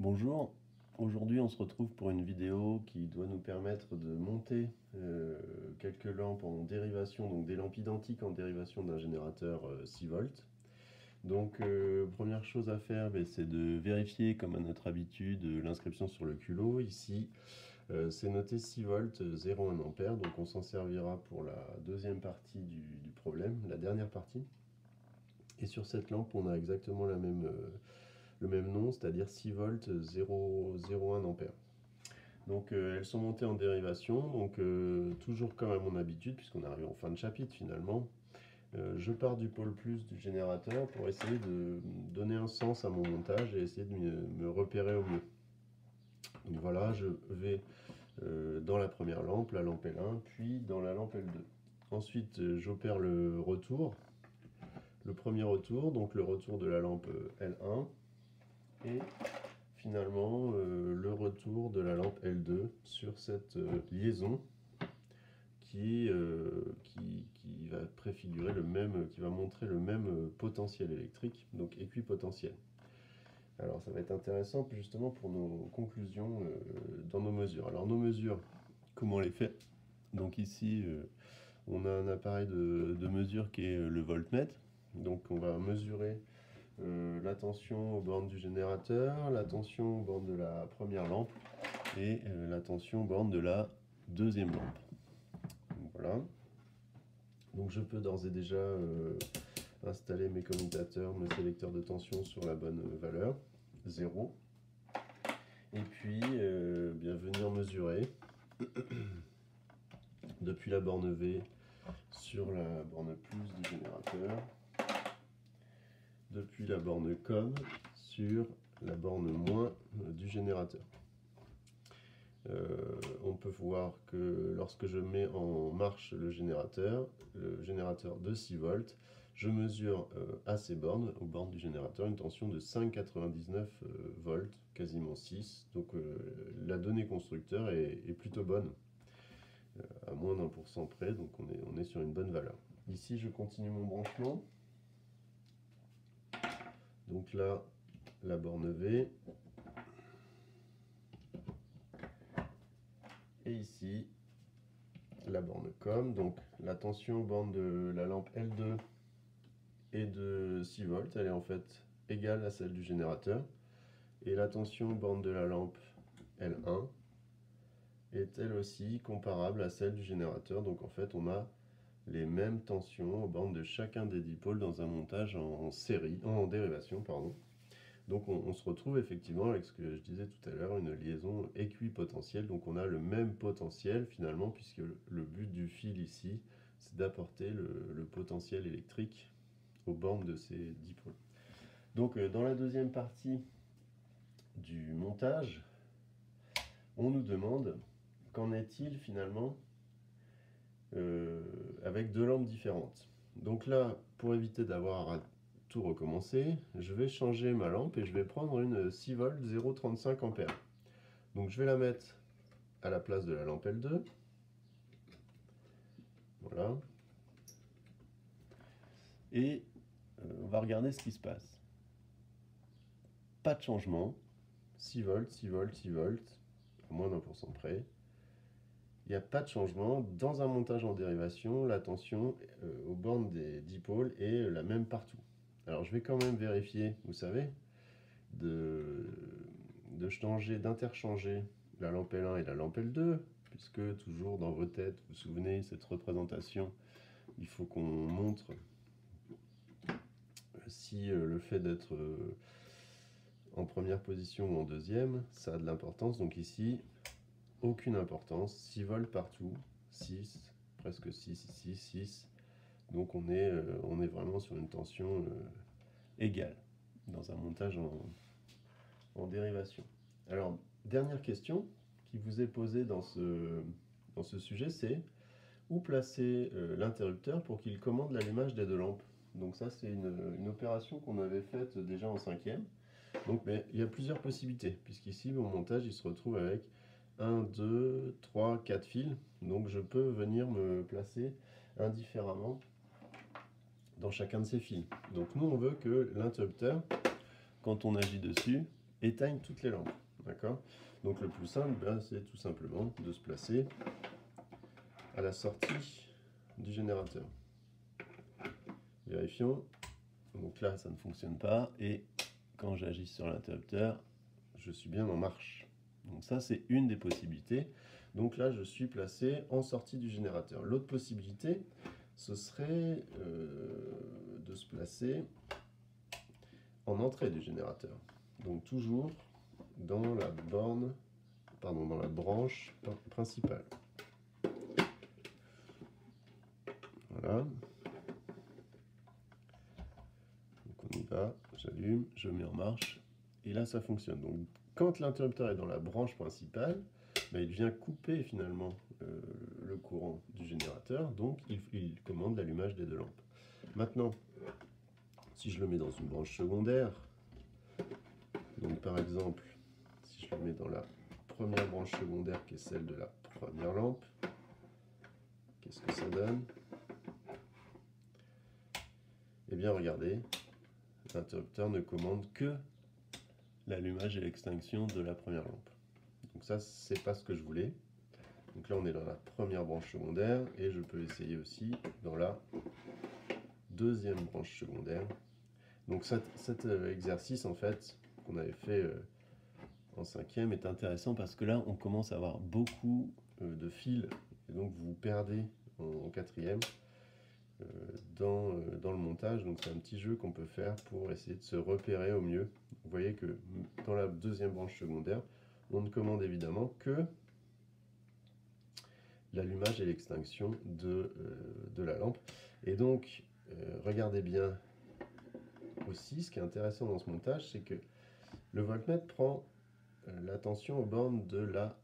Bonjour, aujourd'hui on se retrouve pour une vidéo qui doit nous permettre de monter quelques lampes en dérivation, donc des lampes identiques en dérivation d'un générateur 6 volts. Donc première chose à faire, c'est de vérifier comme à notre habitude l'inscription sur le culot. Ici c'est noté 6 volts 0,1 ampère, donc on s'en servira pour la deuxième partie du problème, la dernière partie. Et sur cette lampe on a exactement le même nom, c'est-à-dire 6 volts 0,01 ampère. Donc elles sont montées en dérivation, donc toujours comme à mon habitude, puisqu'on arrive en fin de chapitre finalement. Je pars du pôle plus du générateur pour essayer de donner un sens à mon montage et essayer de me repérer au mieux. Donc voilà, je vais dans la première lampe, la lampe L1, puis dans la lampe L2. Ensuite, j'opère le retour, le premier retour, donc le retour de la lampe L1, et finalement le retour de la lampe L2 sur cette liaison qui va préfigurer le même, qui va montrer le même potentiel électrique, donc équipotentiel. Alors ça va être intéressant justement pour nos conclusions dans nos mesures. Alors nos mesures, comment on les fait? Donc ici on a un appareil de mesure qui est le voltmètre. Donc on va mesurer la tension aux bornes du générateur, la tension aux bornes de la première lampe et la tension aux bornes de la deuxième lampe. Donc, voilà. Donc je peux d'ores et déjà installer mes commutateurs, mes sélecteurs de tension sur la bonne valeur, 0. Et puis bien venir mesurer depuis la borne V sur la borne plus du générateur, depuis la borne COM sur la borne moins du générateur. On peut voir que lorsque je mets en marche le générateur de 6 volts, je mesure à ces bornes, aux bornes du générateur, une tension de 5,99 volts, quasiment 6. Donc la donnée constructeur est plutôt bonne, à moins d'1% près, donc on est sur une bonne valeur. Ici, je continue mon branchement. Donc là, la borne V. Et ici, la borne COM. Donc la tension aux bornes de la lampe L2 est de 6 volts. Elle est en fait égale à celle du générateur. Et la tension aux bornes de la lampe L1 est elle aussi comparable à celle du générateur. Donc en fait, on a les mêmes tensions aux bornes de chacun des dipôles dans un montage en dérivation, pardon. Donc on se retrouve effectivement avec ce que je disais tout à l'heure, une liaison équipotentielle. Donc on a le même potentiel finalement, puisque le but du fil ici, c'est d'apporter le potentiel électrique aux bornes de ces dipôles. Donc dans la deuxième partie du montage, on nous demande qu'en est-il finalement avec deux lampes différentes. Donc là, pour éviter d'avoir à tout recommencer, je vais changer ma lampe et je vais prendre une 6 volts 0,35 ampères. Donc je vais la mettre à la place de la lampe L2. Voilà. Et on va regarder ce qui se passe. Pas de changement. 6 volts, 6 volts, 6 volts, à moins d'1% près. Il n'y a pas de changement. Dans un montage en dérivation, la tension aux bornes des dipôles est la même partout. Alors je vais quand même vérifier, vous savez, d'interchanger la lampe L1 et la lampe L2, puisque toujours dans vos têtes, vous vous souvenez, cette représentation, il faut qu'on montre si le fait d'être en première position ou en deuxième, ça a de l'importance. Donc ici, aucune importance, 6 volts partout, 6, presque 6 ici, 6. Donc on est vraiment sur une tension égale dans un montage en dérivation. Alors, dernière question qui vous est posée dans ce sujet, c'est où placer l'interrupteur pour qu'il commande l'allumage des deux lampes. Donc ça, c'est une opération qu'on avait faite déjà en 5e. Donc, mais il y a plusieurs possibilités, puisqu'ici, mon montage, il se retrouve avec 1, 2, 3, 4 fils. Donc je peux venir me placer indifféremment dans chacun de ces fils. Donc nous, on veut que l'interrupteur, quand on agit dessus, éteigne toutes les lampes. D'accord? Donc le plus simple, ben, c'est tout simplement de se placer à la sortie du générateur. Vérifions. Donc là, ça ne fonctionne pas. Et quand j'agis sur l'interrupteur, je suis bien en marche. Donc ça, c'est une des possibilités. Donc là, je suis placé en sortie du générateur. L'autre possibilité, ce serait de se placer en entrée du générateur. Donc toujours dans la borne, pardon, dans la branche principale. Voilà. Donc on y va, j'allume, je mets en marche, et là ça fonctionne. Donc quand l'interrupteur est dans la branche principale, ben, il vient couper finalement le courant du générateur, donc il commande l'allumage des deux lampes. Maintenant, si je le mets dans une branche secondaire, donc par exemple, si je le mets dans la première branche secondaire qui est celle de la première lampe, qu'est-ce que ça donne? Eh bien regardez, l'interrupteur ne commande que l'allumage et l'extinction de la première lampe. Donc ça, c'est pas ce que je voulais. Donc là, on est dans la première branche secondaire et je peux essayer aussi dans la deuxième branche secondaire. Donc cet exercice, en fait, qu'on avait fait en cinquième est intéressant parce que là, on commence à avoir beaucoup de fils et donc vous perdez en quatrième dans le montage. Donc c'est un petit jeu qu'on peut faire pour essayer de se repérer au mieux. Vous voyez que dans la deuxième branche secondaire, on ne commande évidemment que l'allumage et l'extinction de la lampe. Et donc, regardez bien aussi, ce qui est intéressant dans ce montage, c'est que le voltmètre prend la tension aux bornes de la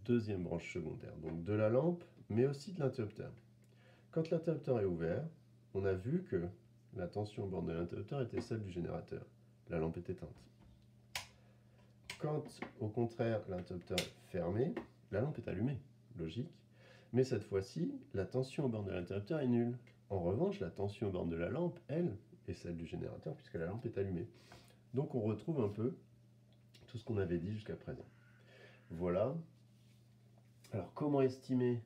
deuxième branche secondaire, donc de la lampe, mais aussi de l'interrupteur. Quand l'interrupteur est ouvert, on a vu que la tension aux bornes de l'interrupteur était celle du générateur. La lampe est éteinte. Quand, au contraire, l'interrupteur est fermé, la lampe est allumée, logique. Mais cette fois-ci, la tension aux bornes de l'interrupteur est nulle. En revanche, la tension aux bornes de la lampe, elle, est celle du générateur puisque la lampe est allumée. Donc on retrouve un peu tout ce qu'on avait dit jusqu'à présent. Voilà. Alors comment estimer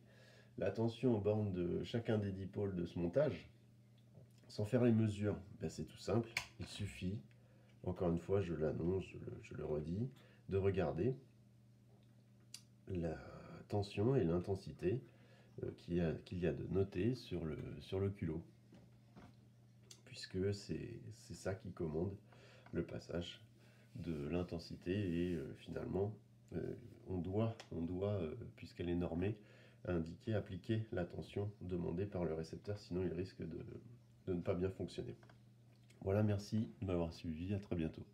la tension aux bornes de chacun des dipôles de ce montage sans faire les mesures? Ben, c'est tout simple. Il suffit, encore une fois, je l'annonce, je le redis, de regarder la tension et l'intensité qu'il y a de noté sur le culot, puisque c'est ça qui commande le passage de l'intensité et finalement on doit puisqu'elle est normée, indiquer, appliquer la tension demandée par le récepteur, sinon il risque de ne pas bien fonctionner. Voilà, merci de m'avoir suivi, à très bientôt.